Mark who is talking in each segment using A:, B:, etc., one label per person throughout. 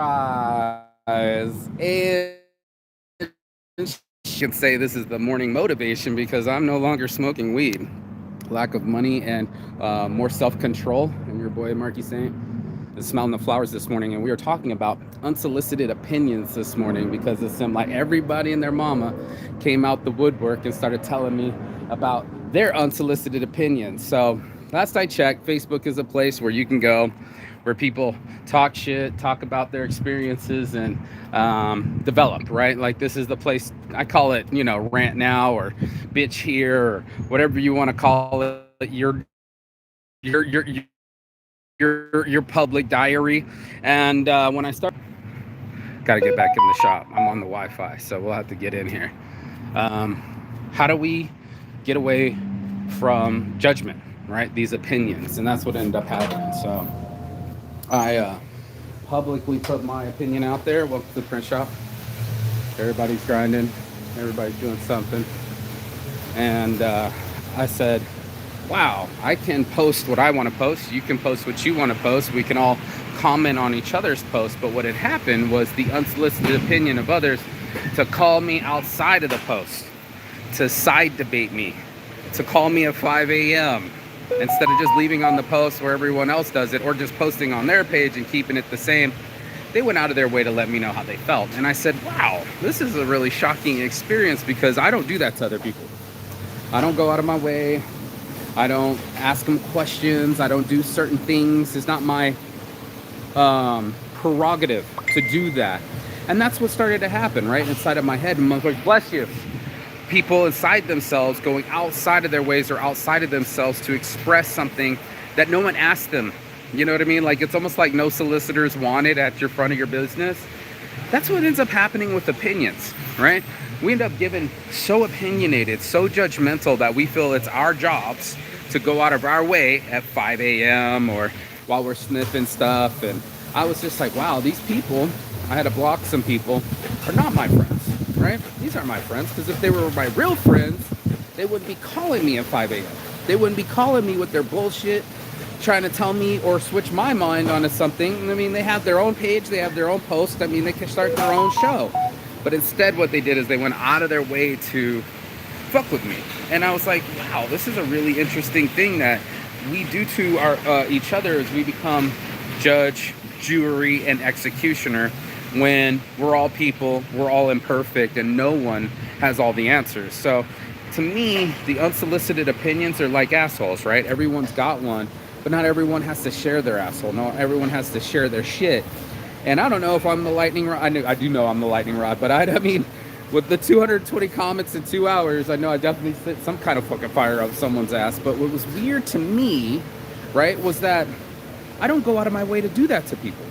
A: rise. And you can say this is the morning motivation because I'm no longer smoking weed. Lack of money and more self-control. And your boy Marky Saint is smelling the flowers this morning, and we were talking about unsolicited opinions this morning because it seemed like everybody and their mama came out the woodwork and started telling me about their unsolicited opinions. So last I checked, Facebook is a place where you can go where people talk shit, talk about their experiences, and develop, right? Like, this is the place, I call it, rant now or bitch here or whatever you want to call it, your public diary. And when I start, got to get back in the shop. I'm on the Wi-Fi, so we'll have to get in here. How do we get away from judgment, right? These opinions, and that's what ended up happening. So I publicly put my opinion out there. Welcome to the print shop. Everybody's grinding. Everybody's doing something. And I said, wow, I can post what I want to post. You can post what you want to post. We can all comment on each other's posts. But what had happened was the unsolicited opinion of others to call me outside of the post, to side debate me, to call me at 5 a.m. instead of just leaving on the post where everyone else does it, or just posting on their page and keeping it the same. They went out of their way to let me know how they felt. And I said, wow, this is a really shocking experience because I don't do that to other people. I don't go out of my way. I don't ask them questions. I don't do certain things. It's not my prerogative to do that. And that's what started to happen right inside of my head. And I was like, bless you. People inside themselves going outside of their ways or outside of themselves to express something that no one asked them. You know what I mean? Like, it's almost like no solicitors wanted at your front of your business. That's what ends up happening with opinions, right? We end up getting so opinionated, so judgmental that we feel it's our jobs to go out of our way at 5 a.m. or while we're sniffing stuff. And I was just like, wow, these people, I had to block some people, are not my friends, right? These aren't my friends, because if they were my real friends, they wouldn't be calling me at 5 a.m. They wouldn't be calling me with their bullshit, trying to tell me or switch my mind onto something. I mean, they have their own page, they have their own post. I mean, they can start their own show. But instead, what they did is they went out of their way to fuck with me. And I was like, wow, this is a really interesting thing that we do to our each other, as we become judge, jury, and executioner, when we're all people, we're all imperfect, and no one has all the answers. So to me, the unsolicited opinions are like assholes, right? Everyone's got one, but not everyone has to share their asshole. No, everyone has to share their shit. And I don't know if I'm the lightning rod. I do know I'm the lightning rod, but I mean, with the 220 comments in 2 hours, I know I definitely set some kind of fucking fire up someone's ass. But what was weird to me, right, was that I don't go out of my way to do that to people.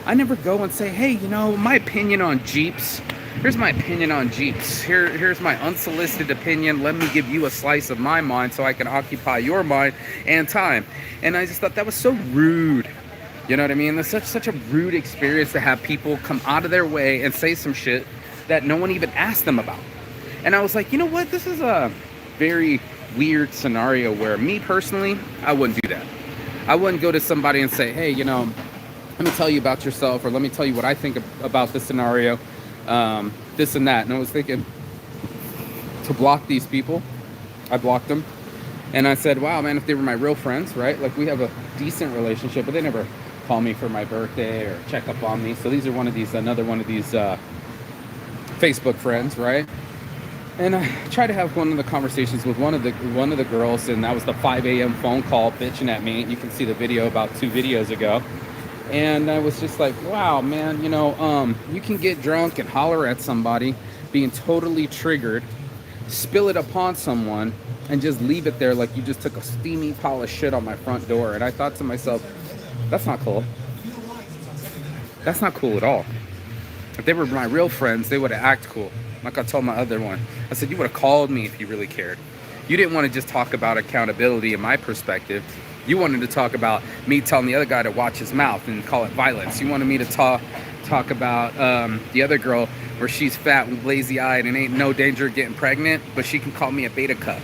A: I never go and say, hey, my opinion on Jeeps. Here's my opinion on Jeeps. Here's my unsolicited opinion. Let me give you a slice of my mind so I can occupy your mind and time. And I just thought that was so rude. You know what I mean? It's such a rude experience to have people come out of their way and say some shit that no one even asked them about. And I was like, you know what? This is a very weird scenario where me personally, I wouldn't do that. I wouldn't go to somebody and say, hey, let me tell you about yourself, or let me tell you what I think about this scenario, this and that. And I was thinking to block these people. I blocked them. And I said, wow, man, if they were my real friends, right? Like, we have a decent relationship, but they never call me for my birthday or check up on me. So these are another one of these Facebook friends, right? And I tried to have one of the conversations with one of the girls, and that was the 5 a.m. phone call bitching at me. You can see the video about 2 videos ago. And I was just like, wow, man, you can get drunk and holler at somebody, being totally triggered, spill it upon someone, and just leave it there like you just took a steamy pile of shit on my front door. And I thought to myself, that's not cool. That's not cool at all. If they were my real friends, they would have acted cool. Like I told my other one, I said, you would have called me if you really cared. You didn't want to just talk about accountability in my perspective. You wanted to talk about me telling the other guy to watch his mouth and call it violence. You wanted me to talk about the other girl where she's fat and lazy-eyed and ain't no danger of getting pregnant, but she can call me a beta cuck.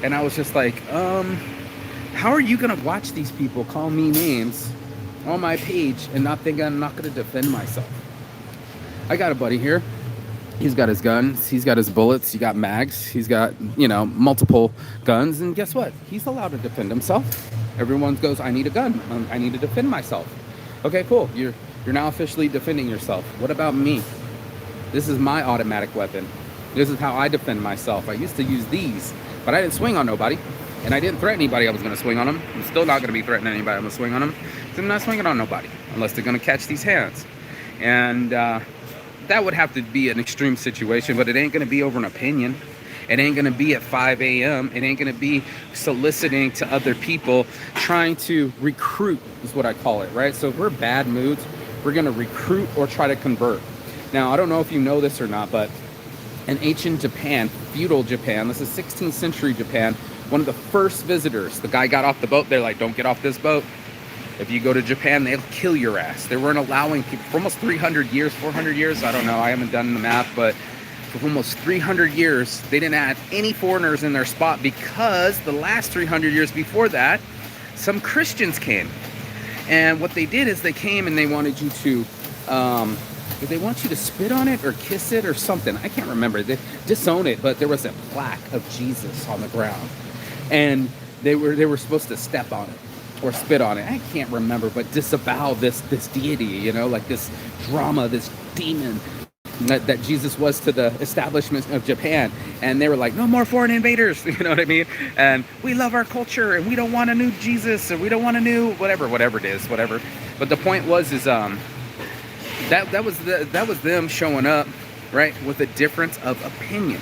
A: And I was just like, how are you going to watch these people call me names on my page and not think I'm not going to defend myself. I got a buddy here. He's got his guns, he's got his bullets, he got mags, he's got, multiple guns, and guess what? He's allowed to defend himself. Everyone goes, I need a gun. I need to defend myself. Okay, cool. You're now officially defending yourself. What about me? This is my automatic weapon. This is how I defend myself. I used to use these, but I didn't swing on nobody, and I didn't threaten anybody I was going to swing on them. I'm still not going to be threatening anybody I'm going to swing on them, because I'm not swinging on nobody unless they're going to catch these hands. And that would have to be an extreme situation, but it ain't going to be over an opinion. It ain't going to be at 5 a.m. It ain't going to be soliciting to other people, trying to recruit is what I call it, right? So if we're bad moods, we're going to recruit or try to convert. Now, I don't know if you know this or not, but in ancient Japan, feudal Japan, this is 16th century Japan, one of the first visitors, the guy got off the boat, they're like, don't get off this boat. If you go to Japan, they'll kill your ass. They weren't allowing people for almost 300 years, 400 years, I don't know, I haven't done the math, but for almost 300 years, they didn't add any foreigners in their spot, because the last 300 years before that, some Christians came. And what they did is they came and they wanted you to, they want you to spit on it or kiss it or something. I can't remember. They disown it, but there was a plaque of Jesus on the ground. And they were supposed to step on it or spit on it. I can't remember, but disavow this deity, like this drama, this demon that Jesus was to the establishment of Japan. And they were like, no more foreign invaders, you know what I mean? And we love our culture, and we don't want a new Jesus, and we don't want a new whatever it is. But the point was that was them showing up, right, with a difference of opinion.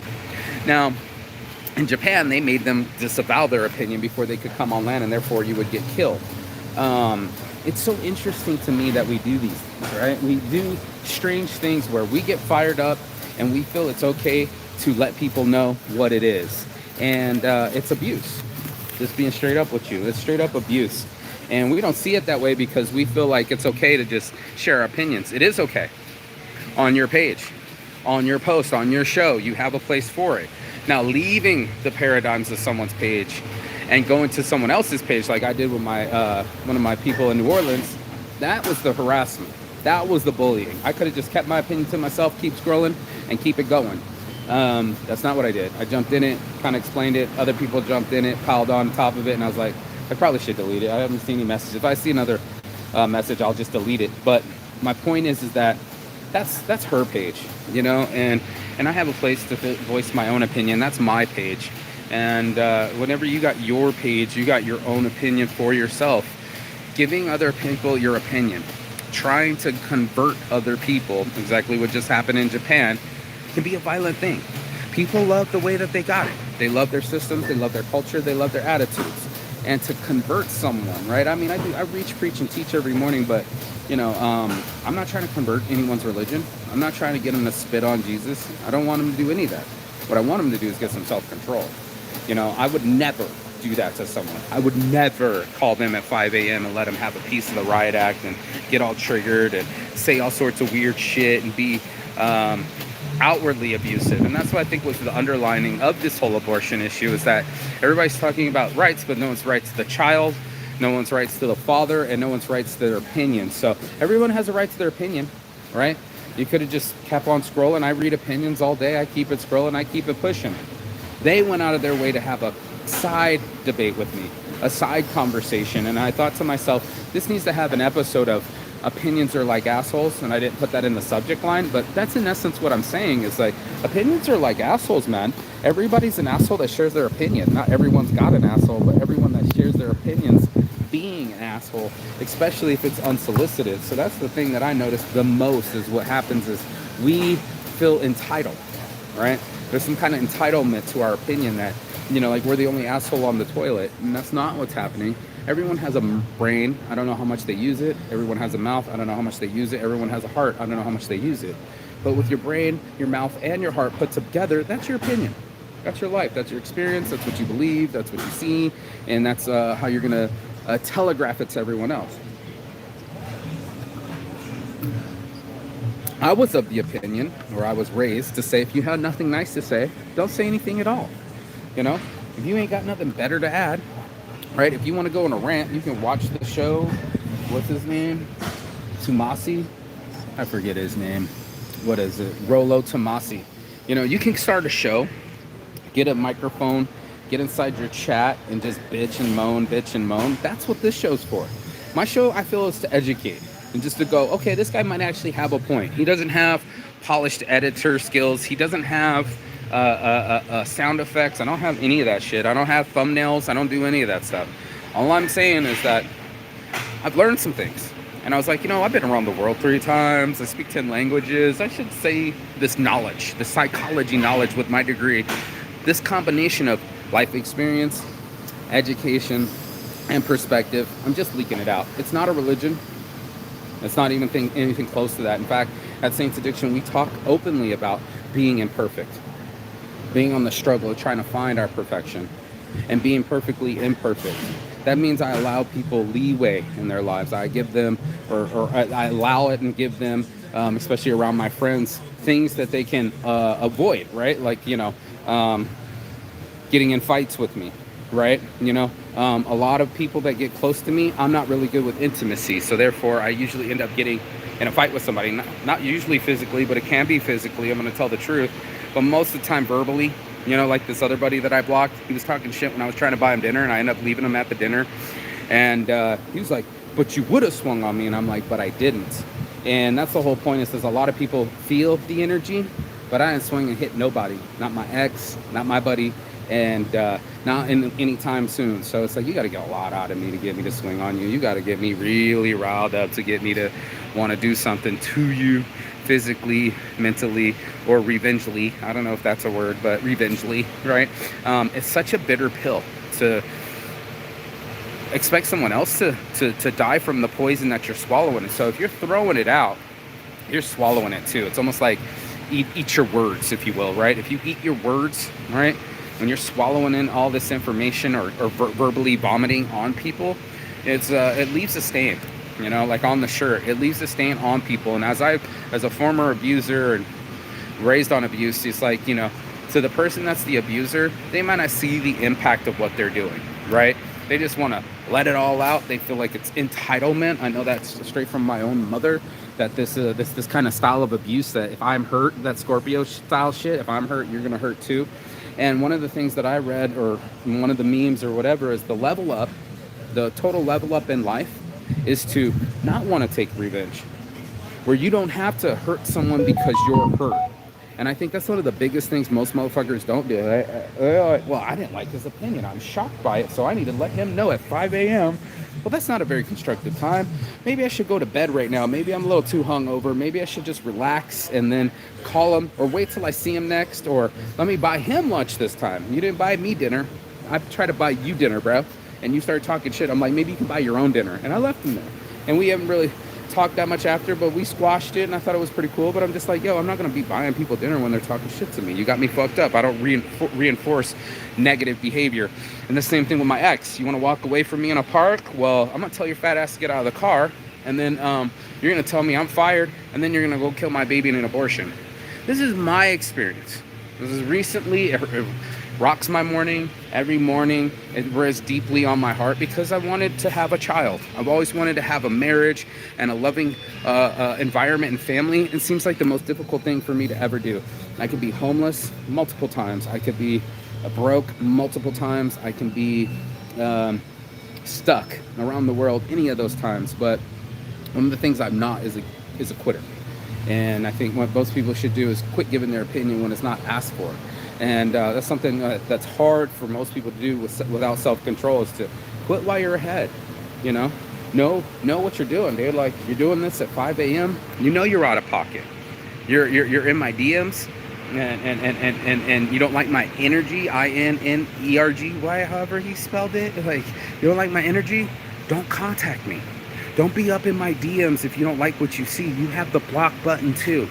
A: Now, in Japan, they made them disavow their opinion before they could come on land, and therefore you would get killed. It's so interesting to me that we do these things, right? We do strange things where we get fired up and we feel it's okay to let people know what it is. And it's abuse. Just being straight up with you. It's straight up abuse. And we don't see it that way because we feel like it's okay to just share our opinions. It is okay. On your page, on your post, on your show, you have a place for it. Now, leaving the paradigms of someone's page and going to someone else's page, like I did with my one of my people in New Orleans, that was the harassment. That was the bullying. I could have just kept my opinion to myself, keep scrolling, and keep it going. That's not what I did. I jumped in it, kind of explained it. Other people jumped in it, piled on top of it, and I was like, I probably should delete it. I haven't seen any messages. If I see another message, I'll just delete it. But my point is that that's her page, and I have a place to voice my own opinion. That's my page. And whenever you got your page, you got your own opinion for yourself. Giving other people your opinion, trying to convert other people, exactly what just happened in Japan, can be a violent thing. People love the way that they got it. They love their systems, they love their culture, they love their attitudes. And to convert someone, right? I mean, I reach, preach, and teach every morning, but I'm not trying to convert anyone's religion. I'm not trying to get them to spit on Jesus. I don't want them to do any of that. What I want them to do is get some self-control. I would never do that to someone. I would never call them at 5 a.m. and let them have a piece of the riot act and get all triggered and say all sorts of weird shit and be outwardly abusive. And that's what I think was the underlining of this whole abortion issue, is that everybody's talking about rights, but no one's rights to the child, no one's rights to the father, and no one's rights to their opinion. So everyone has a right to their opinion, right? You could have just kept on scrolling. I read opinions all day. I keep it scrolling. I keep it pushing. They went out of their way to have a side debate with me, a side conversation. And I thought to myself, this needs to have an episode of opinions are like assholes. And I didn't put that in the subject line, but that's in essence what I'm saying, is like, opinions are like assholes, man. Everybody's an asshole that shares their opinion. Not everyone's got an asshole, but everyone that shares their opinions being an asshole, especially if it's unsolicited. So that's the thing that I noticed the most, is what happens is we feel entitled, right? There's some kind of entitlement to our opinion that, like we're the only asshole on the toilet. And that's not what's happening. Everyone has a brain. I don't know how much they use it. Everyone has a mouth. I don't know how much they use it. Everyone has a heart. I don't know how much they use it. But with your brain, your mouth, and your heart put together, that's your opinion. That's your life. That's your experience. That's what you believe. That's what you see. And that's how you're going to telegraph it to everyone else. I was of the opinion, or I was raised to say, if you had nothing nice to say, don't say anything at all. If you ain't got nothing better to add, right? If you want to go on a rant, you can watch the show, what's his name? Tomasi? I forget his name. What is it? Rollo Tomasi. You know, you can start a show, get a microphone, get inside your chat and just bitch and moan, bitch and moan. That's what this show's for. My show, I feel, is to educate and just to go, okay, this guy might actually have a point. He doesn't have polished editor skills. He doesn't have sound effects. I don't have any of that shit. I don't have thumbnails. I don't do any of that stuff. All I'm saying is that I've learned some things. And I was like, you know, I've been around the world 3 times. I speak 10 languages. I should say this knowledge, the psychology knowledge with my degree, this combination of life experience, education, and perspective, I'm just leaking it out. It's not a religion. It's not even anything close to that. In fact, at Saints Addiction, we talk openly about being imperfect, being on the struggle of trying to find our perfection, and being perfectly imperfect. That means I allow people leeway in their lives. I give them, or I allow it and give them, especially around my friends, things that they can avoid, right? Like, you know, getting in fights with me, right? You know, a lot of people that get close to me, I'm not really good with intimacy. So therefore, I usually end up getting in a fight with somebody. Not usually physically, but it can be physically. I'm going to tell the truth. But most of the time verbally. You know, like this other buddy that I blocked, he was talking shit when I was trying to buy him dinner, and I ended up leaving him at the dinner. And he was like, but you would have swung on me. And I'm like, but I didn't. And that's the whole point, is a lot of people feel the energy, but I didn't swing and hit nobody. Not my ex, not my buddy, and not anytime soon. So it's like, you got to get a lot out of me to get me to swing on you. You got to get me really riled up to get me to want to do something to you, physically, mentally, or revengely. I don't know if that's a word, but revengely, right? It's such a bitter pill to expect someone else to die from the poison that you're swallowing. And so if you're throwing it out, you're swallowing it too. It's almost like eat your words, if you will, right? If you eat your words, right, when you're swallowing in all this information or verbally vomiting on people, it leaves a stain. You know, like on the shirt, it leaves a stain on people. And as a former abuser and raised on abuse, it's like, you know, to the person that's the abuser, they might not see the impact of what they're doing, right? They just want to let it all out. They feel like it's entitlement. I know that's straight from my own mother, that this kind of style of abuse, that if I'm hurt, that Scorpio style shit, if I'm hurt, you're going to hurt too. And one of the things that I read, or one of the memes or whatever, is the level up, the total level up in life is to not want to take revenge, where you don't have to hurt someone because you're hurt. And I think that's one of the biggest things most motherfuckers don't do. Well, I didn't like his opinion. I'm shocked by it, so I need to let him know at 5 a.m. Well, that's not a very constructive time. Maybe I should go to bed right now. Maybe I'm a little too hungover. Maybe I should just relax and then call him, or wait till I see him next, or let me buy him lunch this time. You didn't buy me dinner. I tried to buy you dinner, bro. And you started talking shit. I'm like, maybe you can buy your own dinner. And I left him there. And we haven't really talked that much after, but we squashed it, and I thought it was pretty cool. But I'm just like, yo, I'm not going to be buying people dinner when they're talking shit to me. You got me fucked up. I don't reinforce negative behavior. And the same thing with my ex. You want to walk away from me in a park? Well, I'm going to tell your fat ass to get out of the car. And then you're going to tell me I'm fired. And then you're going to go kill my baby in an abortion. This is my experience. This is recently... It rocks my morning. Every morning it wears deeply on my heart, because I wanted to have a child. I've always wanted to have a marriage and a loving environment and family. It seems like the most difficult thing for me to ever do. I could be homeless multiple times. I could be broke multiple times. I can be stuck around the world any of those times. But one of the things I'm not is a quitter. And I think what most people should do is quit giving their opinion when it's not asked for. And that's something that's hard for most people to do without self-control, is to quit while you're ahead. You know what you're doing, dude. Like, you're doing this at 5 a.m. You know you're out of pocket. You're in my DMs, and you don't like my energy. INNERGY, however he spelled it. Like, you don't like my energy? Don't contact me. Don't be up in my DMs if you don't like what you see. You have the block button too.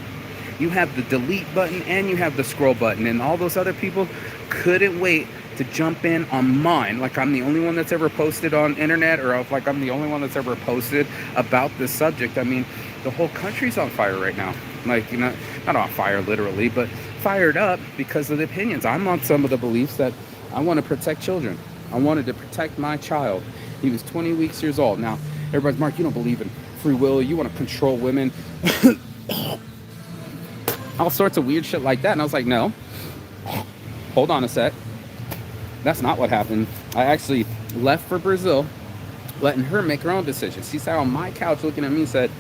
A: You have the delete button, and you have the scroll button, and all those other people couldn't wait to jump in on mine. Like I'm the only one that's ever posted on internet, or like I'm the only one that's ever posted about this subject. I mean, the whole country's on fire right now. Like, you know, not on fire literally, but fired up because of the opinions. I'm on some of the beliefs that I want to protect children. I wanted to protect my child. He was 20 weeks old. Now, Everybody's, Mark, you don't believe in free will. You want to control women. All sorts of weird shit like that. And I was like, no, hold on a sec. That's not what happened. I actually left for Brazil, letting her make her own decisions. She sat on my couch looking at me and said,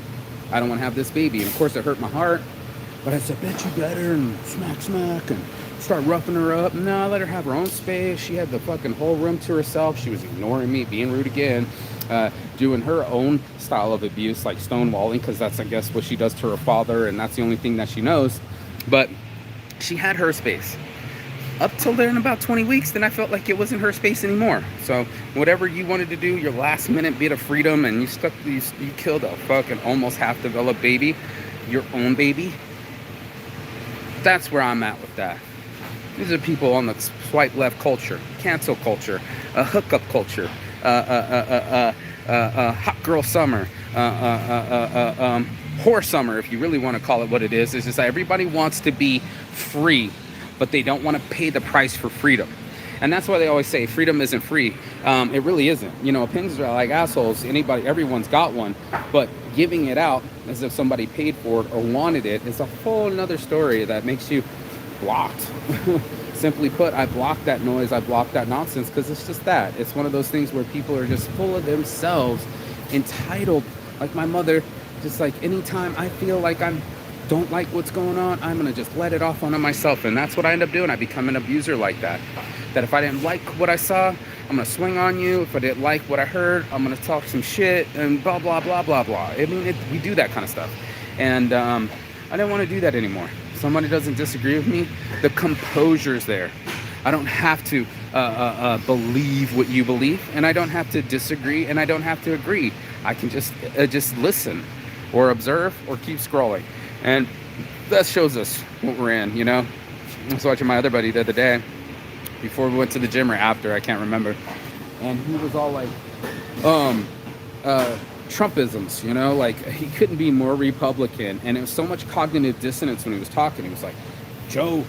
A: I don't want to have this baby. And of course it hurt my heart. But I said, bet you better, and smack, and start roughing her up. No, I let her have her own space. She had the fucking whole room to herself. She was ignoring me, being rude again, doing her own style of abuse, like stonewalling, because that's, I guess, what she does to her father, and that's the only thing that she knows. But she had her space. Up till then, about 20 weeks, then I felt like it wasn't her space anymore. So whatever you wanted to do, your last minute bit of freedom, and you killed a fucking almost half-developed baby, your own baby. That's where I'm at with that. These are people on the swipe left culture, cancel culture, hookup culture, hot girl summer, whore summer, if you really want to call it what it is. It's just that everybody wants to be free, but they don't want to pay the price for freedom. And that's why they always say freedom isn't free. It really isn't. You know, opinions are like assholes. Everyone's got one. But giving it out as if somebody paid for it or wanted it is a whole nother story that makes you blocked. Simply put, I blocked that noise. I blocked that nonsense because it's just that. It's one of those things where people are just full of themselves, entitled. Like my mother, just like anytime I feel like don't like what's going on, I'm going to just let it off onto myself. And that's what I end up doing. I become an abuser like that. That if I didn't like what I saw, I'm going to swing on you. If I didn't like what I heard, I'm going to talk some shit and blah, blah, blah, blah, blah. I mean, we do that kind of stuff. And I didn't want to do that anymore. If somebody doesn't disagree with me, the composure's there. I don't have to believe what you believe, and I don't have to disagree, and I don't have to agree. I can just listen or observe or keep scrolling. And that shows us what we're in, you know? I was watching my other buddy the other day, before we went to the gym or after, I can't remember. And he was all like, Trumpisms, you know? Like, he couldn't be more Republican. And it was so much cognitive dissonance when he was talking. He was like, Joe,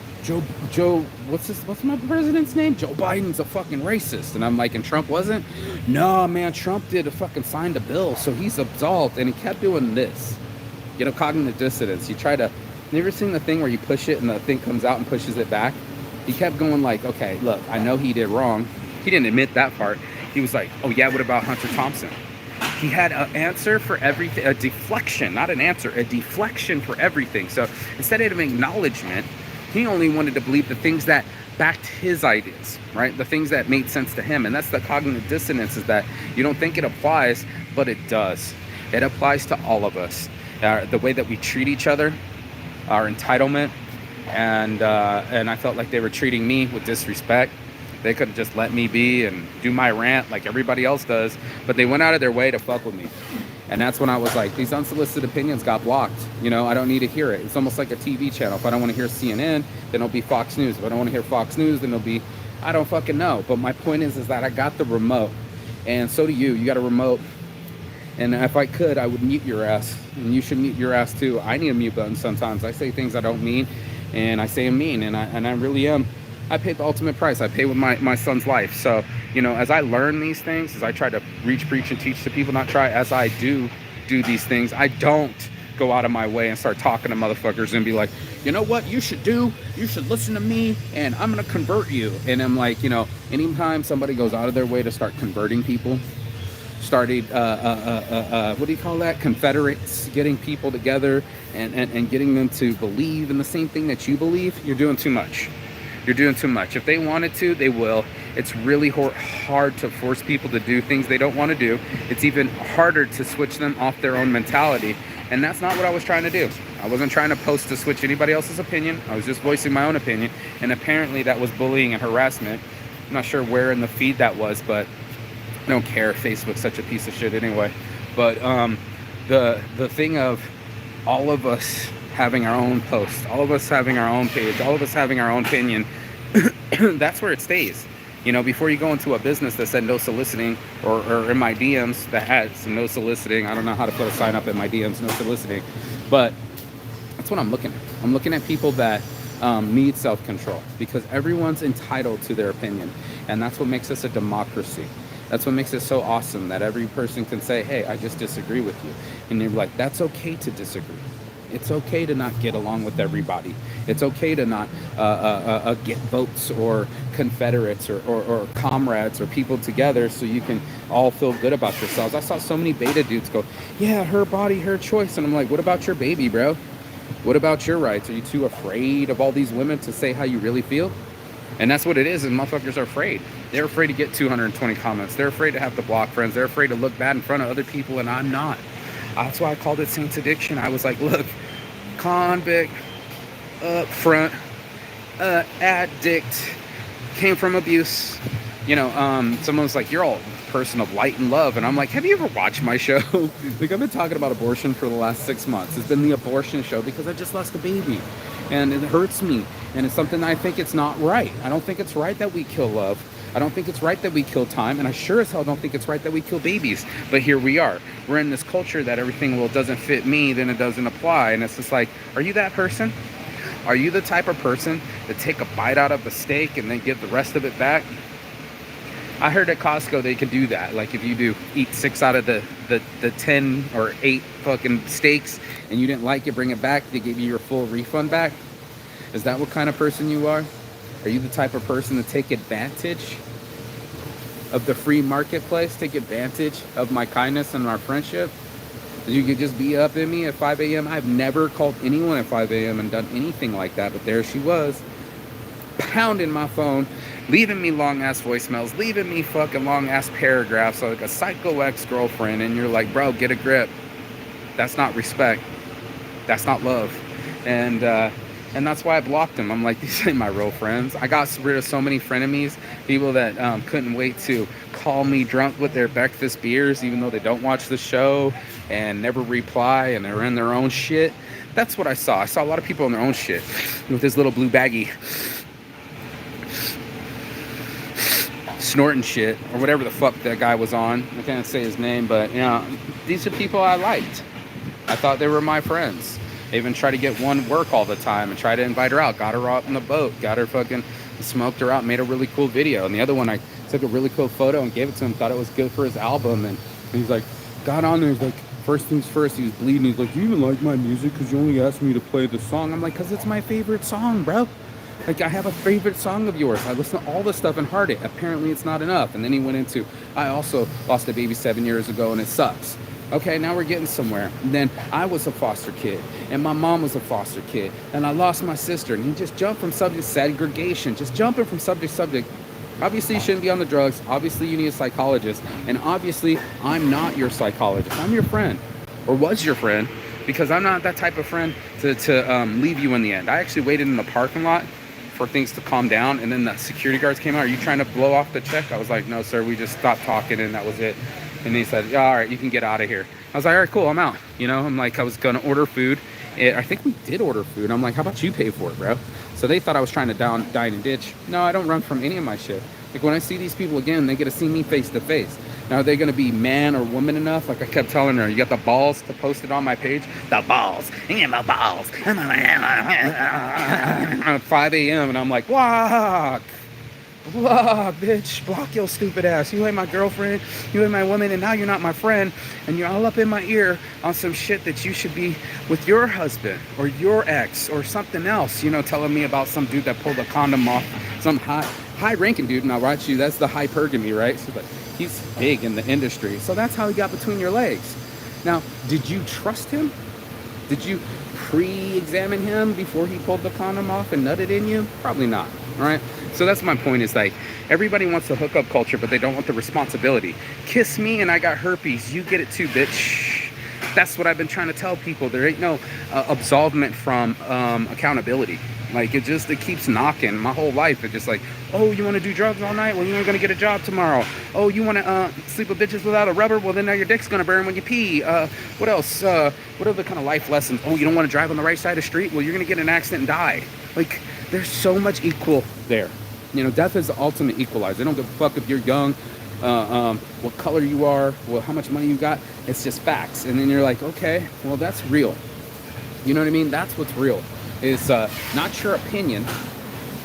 A: what's my president's name? Joe Biden's a fucking racist. And I'm like, and Trump wasn't? No, man, Trump did a fucking signed a bill, so he's absolved. And he kept doing this. You know, cognitive dissonance. You ever seen the thing where you push it and the thing comes out and pushes it back? He kept going like, okay, look, I know he did wrong. He didn't admit that part. He was like, oh yeah, what about Hunter Thompson? He had an answer for everything, a deflection, not an answer, a deflection for everything. So instead of acknowledgement, he only wanted to believe the things that backed his ideas, right? The things that made sense to him. And that's the cognitive dissonance, is that you don't think it applies, but it does. It applies to all of us. The way that we treat each other, our entitlement, and I felt like they were treating me with disrespect. They could have just let me be and do my rant like everybody else does, but they went out of their way to fuck with me. And that's when I was like, these unsolicited opinions got blocked. You know, I don't need to hear it. It's almost like a TV channel. If I don't want to hear CNN, then it'll be Fox News. If I don't want to hear Fox News, then it'll be, I don't fucking know. But my point is that I got the remote, and so do you. You got a remote. And if I could, I would mute your ass, and you should mute your ass too. I need a mute button sometimes. I say things I don't mean, and I say them mean, and I really am. I paid the ultimate price. I pay with my son's life. So, you know, as I learn these things, as I try to reach, preach, and teach to people, not try, as I do these things, I don't go out of my way and start talking to motherfuckers and be like, you know what you should do? You should listen to me, and I'm going to convert you. And I'm like, you know, anytime somebody goes out of their way to start converting people, started, what do you call that? Confederates, getting people together and getting them to believe in the same thing that you believe, you're doing too much. You're doing too much. If they wanted to, they will. It's really hard to force people to do things they don't want to do. It's even harder to switch them off their own mentality. And that's not what I was trying to do. I wasn't trying to post to switch anybody else's opinion. I was just voicing my own opinion. And apparently that was bullying and harassment. I'm not sure where in the feed that was, but I don't care. Facebook's such a piece of shit anyway. But the thing of all of us having our own post, all of us having our own page, all of us having our own opinion, that's where it stays. You know, before you go into a business that said no soliciting, or in my DMs that had some no soliciting, I don't know how to put a sign up in my DMs, no soliciting, but that's what I'm looking at. I'm looking at people that need self-control, because everyone's entitled to their opinion, and that's what makes us a democracy. That's what makes it so awesome, that every person can say, hey, I just disagree with you. And you're like, that's okay to disagree. It's okay to not get along with everybody. It's okay to not get votes or confederates or comrades or people together so you can all feel good about yourselves. I saw so many beta dudes go, yeah, her body, her choice. And I'm like, what about your baby, bro? What about your rights? Are you too afraid of all these women to say how you really feel? And that's what it is, and motherfuckers are afraid. They're afraid to get 220 comments. They're afraid to have to block friends. They're afraid to look bad in front of other people, and I'm not. That's why I called it Saints Addiction. I was like, look, convict, up front, addict, came from abuse. Someone was like, you're all a person of light and love. And I'm like, have you ever watched my show? Like, I've been talking about abortion for the last 6 months. It's been the abortion show because I just lost a baby. And it hurts me. And it's something I think it's not right. I don't think it's right that we kill love. I don't think it's right that we kill time. And I sure as hell don't think it's right that we kill babies. But here we are. We're in this culture that everything, well, it doesn't fit me, then it doesn't apply. And it's just like, are you that person? Are you the type of person to take a bite out of the steak and then give the rest of it back? I heard at Costco they can do that. Like if you do eat 6 out of the 10 or 8 fucking steaks and you didn't like it, bring it back, they give you your full refund back. Is that what kind of person you are? Are you the type of person to take advantage of the free marketplace, take advantage of my kindness and our friendship? You could just be up in me at 5 a.m. I've never called anyone at 5 a.m. and done anything like that, but there she was, pounding my phone, leaving me long-ass voicemails, leaving me fucking long-ass paragraphs like a psycho ex-girlfriend, and you're like, bro, get a grip. That's not respect. That's not love. And that's why I blocked him. I'm like, these ain't my real friends. I got rid of so many frenemies, people that couldn't wait to call me drunk with their breakfast beers, even though they don't watch the show and never reply, and they're in their own shit. That's what I saw. I saw a lot of people in their own shit with this little blue baggie snorting shit or whatever the fuck that guy was on. I can't say his name, but these are people I liked. I thought they were my friends. I even tried to get one work all the time and try to invite her out. Got her out in the boat. Got her fucking smoked her out. Made a really cool video. And the other one, I took a really cool photo and gave it to him. Thought it was good for his album. And he's like, got on there. He's like, first things first. He was bleeding. He's like, you even like my music because you only asked me to play the song. I'm like, because it's my favorite song, bro. Like, I have a favorite song of yours. I listen to all this stuff and heart it. Apparently, it's not enough. And then he went into, I also lost a baby 7 years ago and it sucks. Okay, now we're getting somewhere. And then I was a foster kid, and my mom was a foster kid, and I lost my sister. And you just jump from subject to segregation, just jumping from subject to subject. Obviously, you shouldn't be on the drugs. Obviously, you need a psychologist. And obviously, I'm not your psychologist. I'm your friend, or was your friend, because I'm not that type of friend to leave you in the end. I actually waited in the parking lot for things to calm down, and then the security guards came out. Are you trying to blow off the check? I was like, no, sir, we just stopped talking, and that was it. And he said, yeah, all right, you can get out of here. I was like, all right, cool, I'm out. I'm like, I was going to order food. I think we did order food. I'm like, how about you pay for it, bro? So they thought I was trying to dine and ditch. No, I don't run from any of my shit. Like, when I see these people again, they get to see me face to face. Now, are they going to be man or woman enough? Like I kept telling her, you got the balls to post it on my page? The balls. Yeah, my balls. At 5 a.m. And I'm like, block, bitch, block your stupid ass. You ain't my girlfriend, you ain't my woman, and now you're not my friend, and you're all up in my ear on some shit that you should be with your husband or your ex or something else, telling me about some dude that pulled a condom off, some high ranking dude. And I'll write you, that's the hypergamy, right? So, but he's big in the industry, so that's how he got between your legs. Now, did you trust him? Did you pre-examine him before he pulled the condom off and nutted in you? Probably not. All right. So that's my point, is like, everybody wants the hookup culture, but they don't want the responsibility. Kiss me and I got herpes. You get it too, bitch. That's what I've been trying to tell people. There ain't no absolvement from accountability. Like, it keeps knocking my whole life. It's just like, oh, you want to do drugs all night? Well, you ain't going to get a job tomorrow. Oh, you want to sleep with bitches without a rubber? Well, then now your dick's going to burn when you pee. What else? What other kind of life lessons? Oh, you don't want to drive on the right side of the street? Well, you're going to get in an accident and die. Like, there's so much equal there. Death is the ultimate equalizer. They don't give a fuck if you're young, what color you are, how much money you got. It's just facts. And then you're like, okay, well, that's real. You know what I mean? That's what's real. Is not your opinion,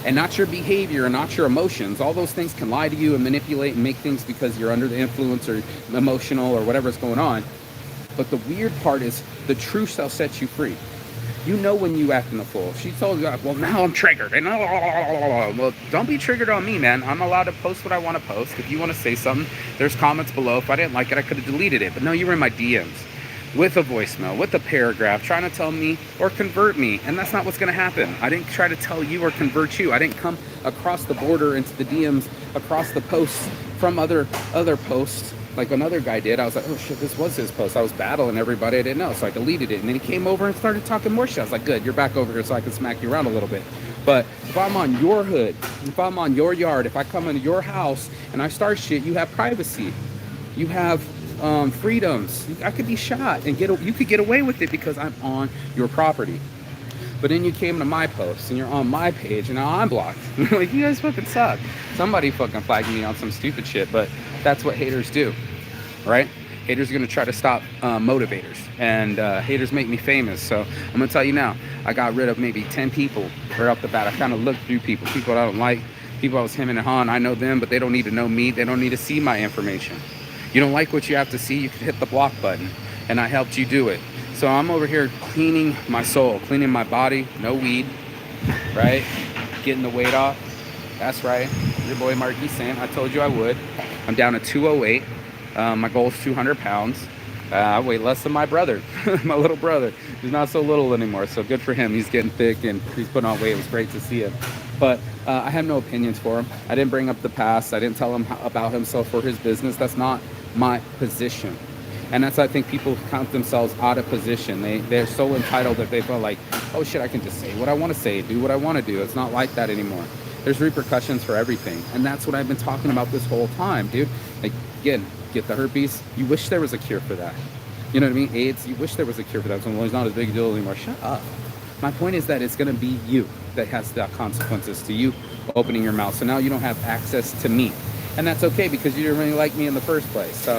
A: and not your behavior and not your emotions. All those things can lie to you and manipulate and make things because you're under the influence or emotional or whatever's going on. But the weird part is the truth shall set you free. You know when you act in the fool. She told you, well, now I'm triggered. And well, don't be triggered on me, man. I'm allowed to post what I want to post. If you want to say something, there's comments below. If I didn't like it, I could have deleted it. But no, you were in my DMs with a voicemail, with a paragraph, trying to tell me or convert me. And that's not what's going to happen. I didn't try to tell you or convert you. I didn't come across the border into the DMs, across the posts from other posts. Like another guy did. I was like, oh shit, this was his post. I was battling everybody I didn't know, so I deleted it. And then he came over and started talking more shit. I was like, good, you're back over here so I can smack you around a little bit. But if I'm on your hood, if I'm on your yard, if I come into your house and I start shit, you have privacy. You have freedoms. I could be shot and you could get away with it because I'm on your property. But then you came to my post and you're on my page and now I'm blocked. Like, you guys fucking suck. Somebody fucking flagged me on some stupid shit, but that's what haters do, right? Haters are going to try to stop motivators, and haters make me famous. So I'm going to tell you now, I got rid of maybe 10 people right off the bat. I kind of looked through people I don't like, people I was hemming and hawing. I know them, but they don't need to know me. They don't need to see my information. You don't like what you have to see, you can hit the block button, and I helped you do it. So I'm over here cleaning my soul, cleaning my body, no weed, right? Getting the weight off. That's right. Your boy Marky saying, I told you I would. I'm down to 208. My goal is 200 pounds. I weigh less than my brother, my little brother. He's not so little anymore, so good for him. He's getting thick and he's putting on weight. It was great to see him. But I have no opinions for him. I didn't bring up the past. I didn't tell him about himself or his business. That's not my position. And that's, I think, people count themselves out of position. They're so entitled that they feel like, oh shit, I can just say what I want to say, do what I want to do. It's not like that anymore. There's repercussions for everything. And that's what I've been talking about this whole time, dude. Like, again, get the herpes. You wish there was a cure for that. You know what I mean? AIDS, you wish there was a cure for that. So, well, it's not a big deal anymore. Shut up. My point is that it's going to be you that has the consequences to you opening your mouth. So now you don't have access to me. And that's okay because you didn't really like me in the first place. So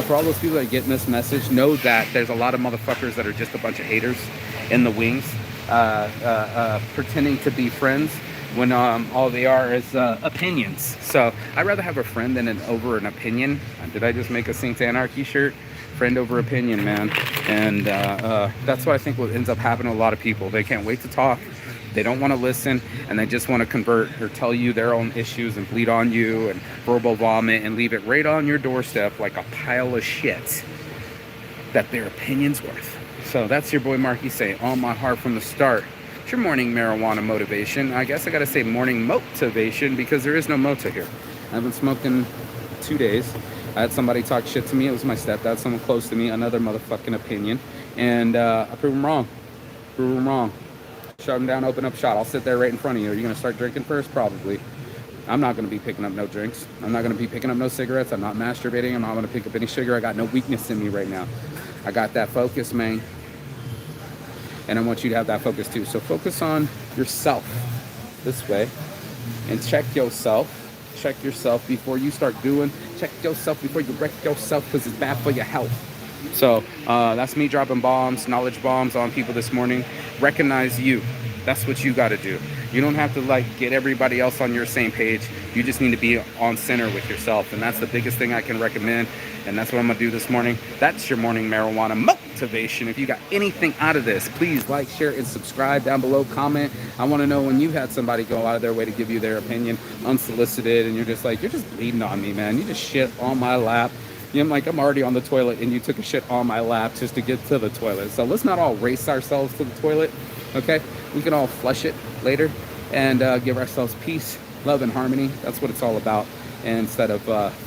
A: for all those people that are getting this message, know that there's a lot of motherfuckers that are just a bunch of haters in the wings, pretending to be friends when all they are is opinions. So I'd rather have a friend than over an opinion. Did I just make a Saints Anarchy shirt? Friend over opinion, man. And that's what I think what ends up happening to a lot of people. They can't wait to talk. They don't want to listen, and they just want to convert or tell you their own issues and bleed on you and verbal vomit and leave it right on your doorstep like a pile of shit that their opinion's worth. So that's your boy Marky saying, on my heart from the start. It's your morning marijuana motivation. I guess I got to say morning motivation because there is no mota here. I haven't smoked in 2 days. I had somebody talk shit to me. It was my stepdad, someone close to me, another motherfucking opinion. And I proved him wrong. Shut them down, open up shot. I'll sit there right in front of you. Are you going to start drinking first? Probably. I'm not going to be picking up no drinks. I'm not going to be picking up no cigarettes. I'm not masturbating. I'm not going to pick up any sugar. I got no weakness in me right now. I got that focus, man. And I want you to have that focus too. So focus on yourself this way and check yourself. Check yourself before you start doing. Check yourself before you wreck yourself because it's bad for your health. So that's me dropping bombs, knowledge bombs on people this morning. Recognize you. That's what you got to do. You don't have to like get everybody else on your same page. You just need to be on center with yourself. And that's the biggest thing I can recommend. And that's what I'm going to do this morning. That's your morning marijuana motivation. If you got anything out of this, please like, share, and subscribe down below. Comment. I want to know when you had somebody go out of their way to give you their opinion unsolicited. And you're just like, you're just bleeding on me, man. You just shit on my lap. I'm like, I'm already on the toilet and you took a shit on my lap just to get to the toilet. So let's not all race ourselves to the toilet, okay? We can all flush it later and give ourselves peace, love, and harmony. That's what it's all about, instead of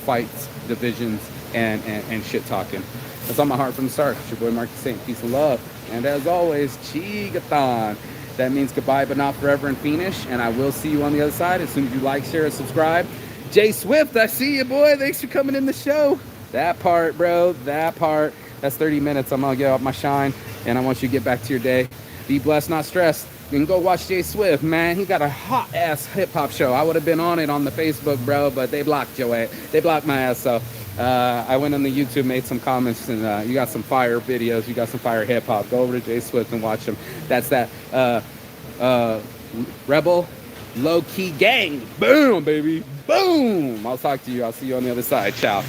A: fights, divisions, and shit talking. That's on my heart from the start. It's your boy Marky saying peace and love. And as always, Chigathon. That means goodbye but not forever and finish. And I will see you on the other side as soon as you like, share, and subscribe. Jay Swift, I see you, boy. Thanks for coming in the show. That part, bro, that part. That's 30 minutes. I'm going to get off my shine, and I want you to get back to your day. Be blessed, not stressed. You can go watch Jay Swift, man. He got a hot-ass hip-hop show. I would have been on it on the Facebook, bro, but they blocked your ass. They blocked my ass, so I went on the YouTube, made some comments, and you got some fire videos. You got some fire hip-hop. Go over to Jay Swift and watch him. That's that Rebel Low key gang. Boom, baby. Boom. I'll talk to you. I'll see you on the other side. Ciao.